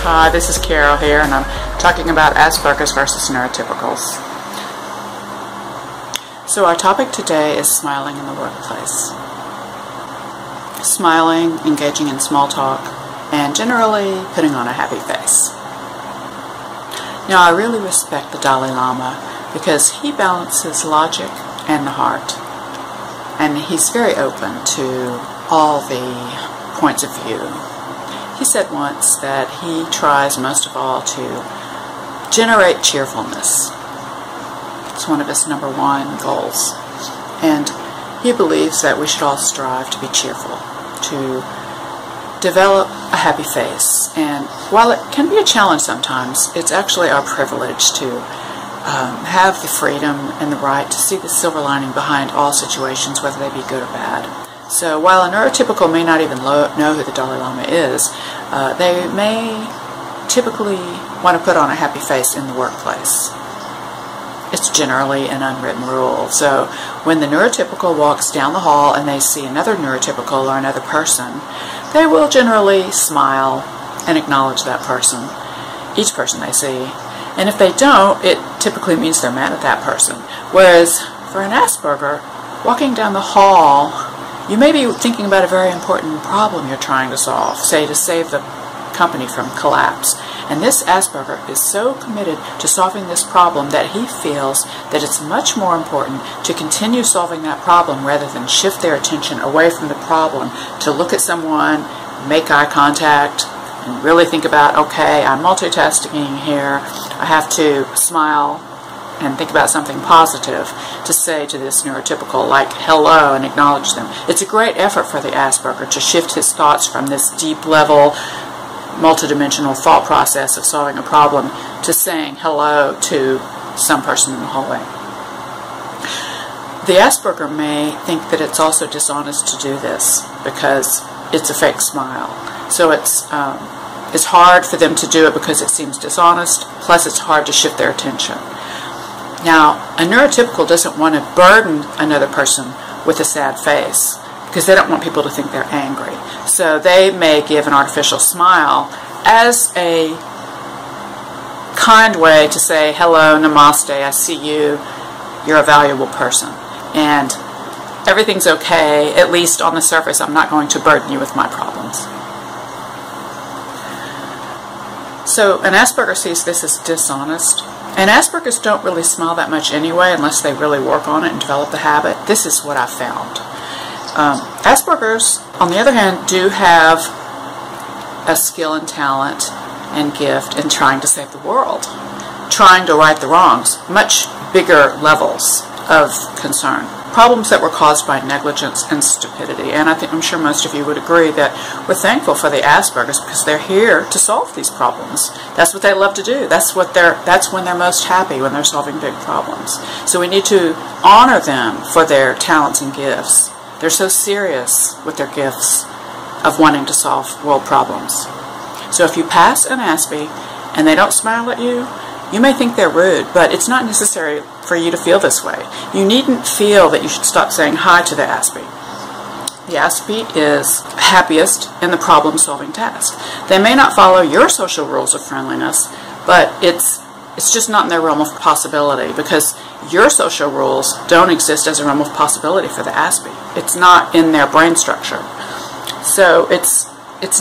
Hi, this is Carol here, and I'm talking about Aspergers versus Neurotypicals. So our topic today is smiling in the workplace. Smiling, engaging in small talk, and generally putting on a happy face. Now, I really respect the Dalai Lama because he balances logic and the heart, and he's very open to all the points of view. He said once that he tries most of all to generate cheerfulness. It's one of his #1 goals. And he believes that we should all strive to be cheerful, to develop a happy face. And while it can be a challenge sometimes, it's actually our privilege to have the freedom and the right to see the silver lining behind all situations, whether they be good or bad. So while a neurotypical may not even know who the Dalai Lama is, they may typically want to put on a happy face in the workplace. It's generally an unwritten rule. So when the neurotypical walks down the hall and they see another neurotypical or another person, they will generally smile and acknowledge that person, each person they see. And if they don't, it typically means they're mad at that person. Whereas for an Asperger, walking down the hall, you may be thinking about a very important problem you're trying to solve, say to save the company from collapse. And this Asperger is so committed to solving this problem that he feels that it's much more important to continue solving that problem rather than shift their attention away from the problem to look at someone, make eye contact, and really think about, okay, I'm multitasking here, I have to smile and think about something positive to say to this neurotypical, like hello, and acknowledge them. It's a great effort for the Asperger to shift his thoughts from this deep level, multidimensional thought process of solving a problem to saying hello to some person in the hallway. The Asperger may think that it's also dishonest to do this because it's a fake smile. So it's hard for them to do it because it seems dishonest, plus it's hard to shift their attention. Now, a neurotypical doesn't want to burden another person with a sad face because they don't want people to think they're angry. So they may give an artificial smile as a kind way to say, hello, namaste, I see you, you're a valuable person. And everything's okay, at least on the surface, I'm not going to burden you with my problems. So an Asperger sees this as dishonest. And Aspergers don't really smile that much anyway unless they really work on it and develop the habit. This is what I found. Aspergers, on the other hand, do have a skill and talent and gift in trying to save the world, trying to right the wrongs, much bigger levels of concern. Problems that were caused by negligence and stupidity. And I'm sure most of you would agree that we're thankful for the Aspergers because they're here to solve these problems. That's what they love to do. That's when they're most happy, when they're solving big problems. So we need to honor them for their talents and gifts. They're so serious with their gifts of wanting to solve world problems. So if you pass an Aspie and they don't smile at you, you may think they're rude, but it's not necessary for you to feel this way. You needn't feel that you should stop saying hi to the Aspie. The Aspie is happiest in the problem-solving task. They may not follow your social rules of friendliness, but it's just not in their realm of possibility because your social rules don't exist as a realm of possibility for the Aspie. It's not in their brain structure. So it's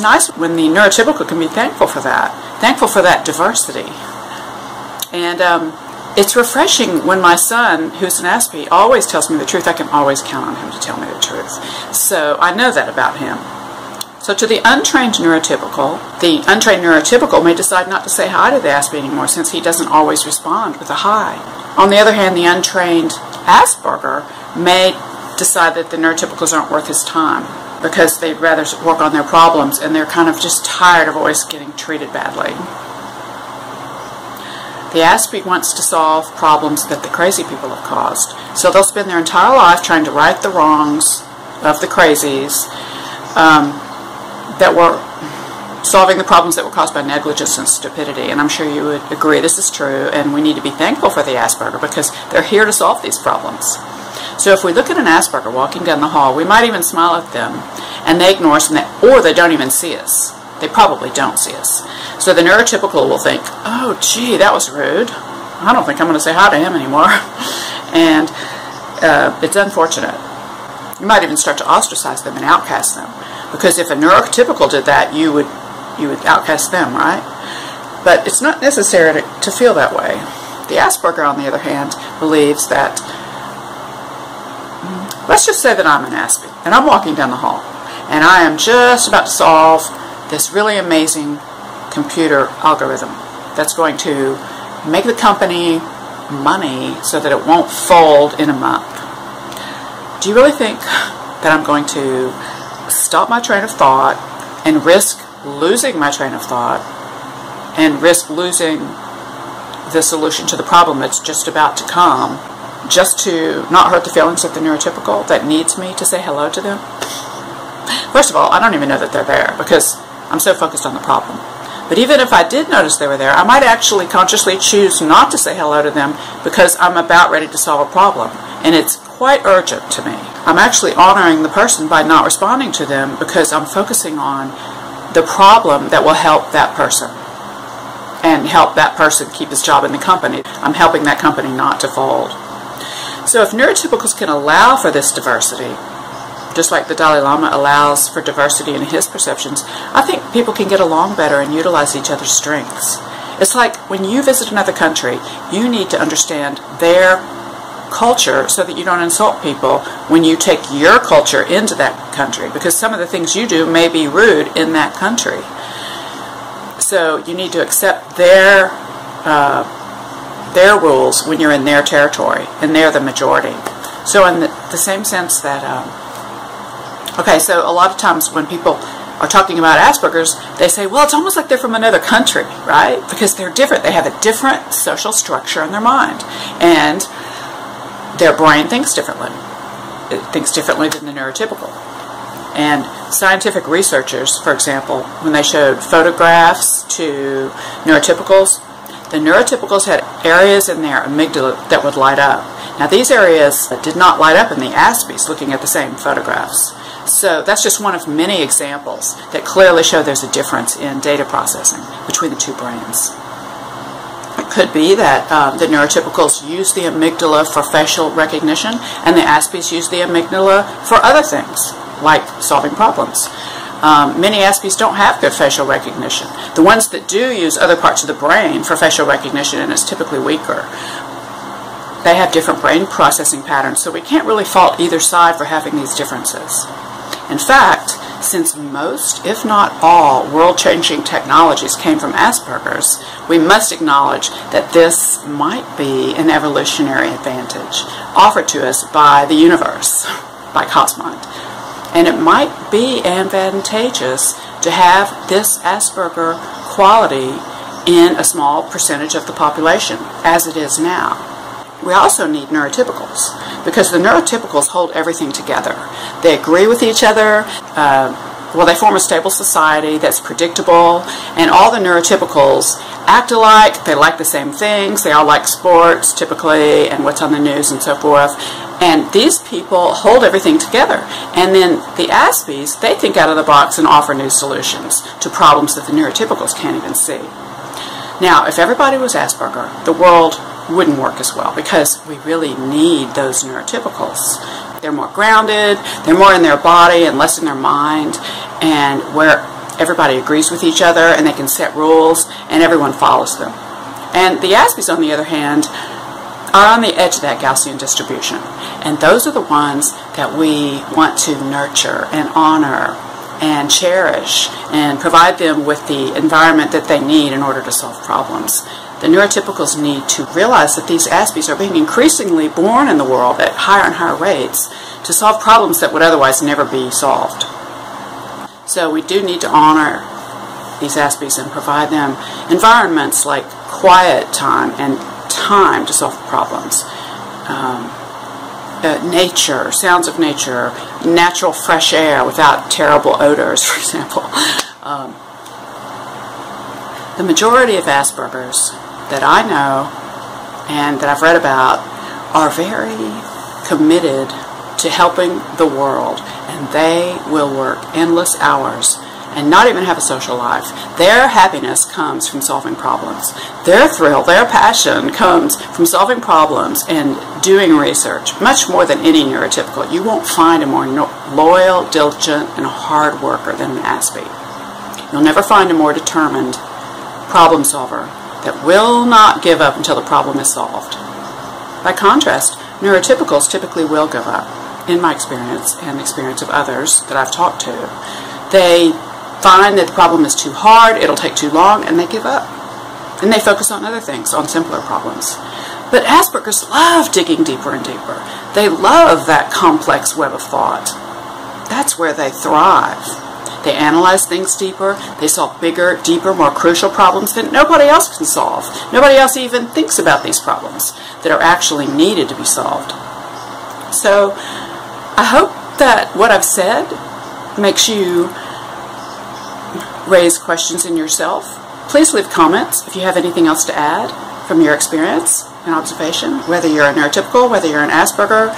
nice when the neurotypical can be thankful for that diversity. And it's refreshing when my son, who's an Aspie, always tells me the truth. I can always count on him to tell me the truth. So I know that about him. So to the untrained neurotypical may decide not to say hi to the Aspie anymore since he doesn't always respond with a hi. On the other hand, the untrained Asperger may decide that the neurotypicals aren't worth his time because they'd rather work on their problems and they're kind of just tired of always getting treated badly. The Aspie wants to solve problems that the crazy people have caused. So they'll spend their entire life trying to right the wrongs of the crazies that were solving the problems that were caused by negligence and stupidity. And I'm sure you would agree this is true, and we need to be thankful for the Asperger because they're here to solve these problems. So if we look at an Asperger walking down the hall, we might even smile at them, and they ignore us, or they don't even see us. They probably don't see us. So the neurotypical will think, oh, gee, that was rude. I don't think I'm going to say hi to him anymore. And it's unfortunate. You might even start to ostracize them and outcast them. Because if a neurotypical did that, you would outcast them, right? But it's not necessary to feel that way. The Asperger, on the other hand, believes that, let's just say that I'm an Aspie, and I'm walking down the hall, and I am just about to solve this really amazing computer algorithm that's going to make the company money so that it won't fold in a month. Do you really think that I'm going to stop my train of thought and risk losing my train of thought and risk losing the solution to the problem that's just about to come just to not hurt the feelings of the neurotypical that needs me to say hello to them? First of all, I don't even know that they're there because I'm so focused on the problem. But even if I did notice they were there, I might actually consciously choose not to say hello to them because I'm about ready to solve a problem. And it's quite urgent to me. I'm actually honoring the person by not responding to them because I'm focusing on the problem that will help that person and help that person keep his job in the company. I'm helping that company not to fold. So if neurotypicals can allow for this diversity, just like the Dalai Lama allows for diversity in his perceptions, I think people can get along better and utilize each other's strengths. It's like when you visit another country, you need to understand their culture so that you don't insult people when you take your culture into that country, because some of the things you do may be rude in that country. So you need to accept their rules when you're in their territory, and they're the majority. So in the same sense that okay, so a lot of times when people are talking about Asperger's, they say, well, it's almost like they're from another country, right? Because they're different. They have a different social structure in their mind. And their brain thinks differently. It thinks differently than the neurotypical. And scientific researchers, for example, when they showed photographs to neurotypicals, the neurotypicals had areas in their amygdala that would light up. Now, these areas did not light up in the Aspies looking at the same photographs. So that's just one of many examples that clearly show there's a difference in data processing between the two brains. It could be that the neurotypicals use the amygdala for facial recognition and the Aspies use the amygdala for other things, like solving problems. Many Aspies don't have good facial recognition. The ones that do use other parts of the brain for facial recognition, and it's typically weaker, they have different brain processing patterns, so we can't really fault either side for having these differences. In fact, since most, if not all, world-changing technologies came from Asperger's, we must acknowledge that this might be an evolutionary advantage offered to us by the universe, by Cosmind. And it might be advantageous to have this Asperger quality in a small percentage of the population, as it is now. We also need neurotypicals, because the neurotypicals hold everything together. They agree with each other. Well, they form a stable society that's predictable, and all the neurotypicals act alike. They like the same things. They all like sports, typically, and what's on the news and so forth. And these people hold everything together. And then the Aspies, they think out of the box and offer new solutions to problems that the neurotypicals can't even see. Now, if everybody was Asperger, the world wouldn't work as well, because we really need those neurotypicals. They're more grounded, they're more in their body and less in their mind, and where everybody agrees with each other and they can set rules and everyone follows them. And the Aspies, on the other hand, are on the edge of that Gaussian distribution, and those are the ones that we want to nurture and honor and cherish and provide them with the environment that they need in order to solve problems. The neurotypicals need to realize that these Aspies are being increasingly born in the world at higher and higher rates to solve problems that would otherwise never be solved. So we do need to honor these Aspies and provide them environments like quiet time and time to solve problems. Nature, sounds of nature, natural fresh air without terrible odors, for example. The majority of Asperger's that I know and that I've read about are very committed to helping the world, and they will work endless hours and not even have a social life. Their happiness comes from solving problems. Their thrill, their passion comes from solving problems and doing research, much more than any neurotypical. You won't find a more loyal, diligent, and hard worker than an Aspie. You'll never find a more determined problem solver that will not give up until the problem is solved. By contrast, neurotypicals typically will give up, in my experience and the experience of others that I've talked to. They find that the problem is too hard, it'll take too long, and they give up. And they focus on other things, on simpler problems. But Aspergers love digging deeper and deeper. They love that complex web of thought. That's where they thrive. They analyze things deeper. They solve bigger, deeper, more crucial problems that nobody else can solve. Nobody else even thinks about these problems that are actually needed to be solved. So I hope that what I've said makes you raise questions in yourself. Please leave comments if you have anything else to add from your experience and observation, whether you're a neurotypical, whether you're an Asperger,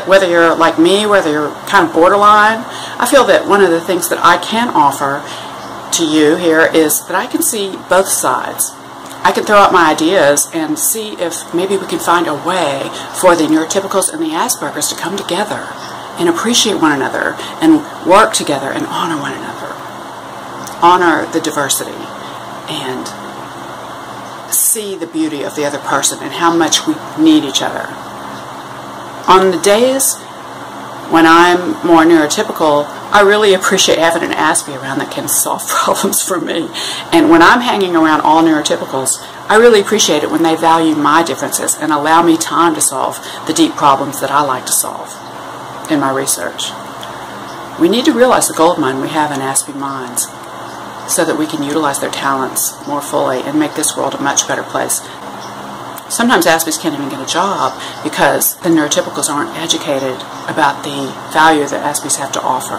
whether you're like me, whether you're kind of borderline. I feel that one of the things that I can offer to you here is that I can see both sides. I can throw out my ideas and see if maybe we can find a way for the neurotypicals and the Aspergers to come together and appreciate one another and work together and honor one another. Honor the diversity and see the beauty of the other person and how much we need each other. On the days when I'm more neurotypical, I really appreciate having an Aspie around that can solve problems for me. And when I'm hanging around all neurotypicals, I really appreciate it when they value my differences and allow me time to solve the deep problems that I like to solve in my research. We need to realize the gold mine we have in Aspie minds so that we can utilize their talents more fully and make this world a much better place. Sometimes Aspies can't even get a job because the neurotypicals aren't educated about the value that Aspies have to offer.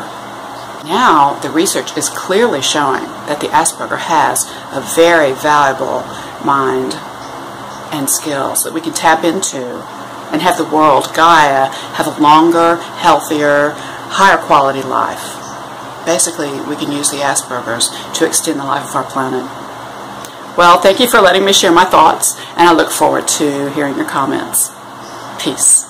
Now, the research is clearly showing that the Asperger has a very valuable mind and skills that we can tap into and have the world, Gaia, have a longer, healthier, higher quality life. Basically, we can use the Aspergers to extend the life of our planet. Well, thank you for letting me share my thoughts, and I look forward to hearing your comments. Peace.